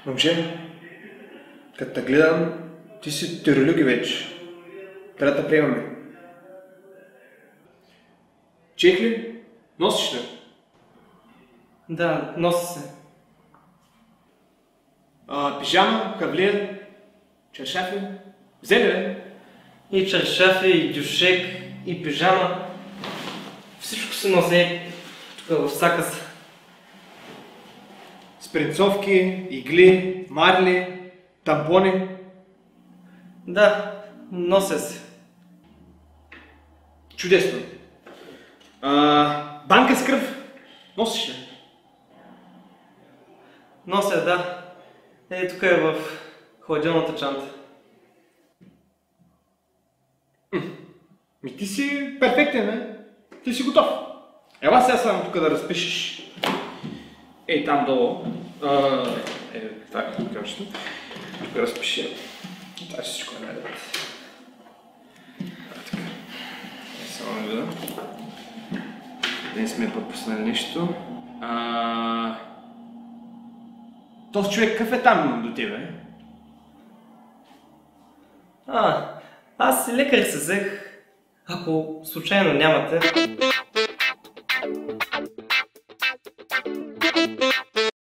Момче, като те гледам, ти си тюрлюги вече. Трябва да приемаме. Чехли? Носиш ли? Да, носи се. Пижама, хавлия, чаршафи? Взели ли? И чаршафи, и дюшек, и пижама. Всичко се носи тук в сака си. Спринцовки, игли, марли, тампони. Да, нося се. Чудесно. Банка с кръв? Носиш ли? Нося, да. Тук е в хладилната чанта. Ти си перфектен, не? Ти си готов. Ела сега само тук да разпишеш. Ей, там долу. Това е къмчето. Тук разпиши. Това всичко е най-добре. Така. Само да видя. Не сме пропуснали нещо. Този човек какъв е там до тебе? Аз лекар се взех. Ако случайно нямате...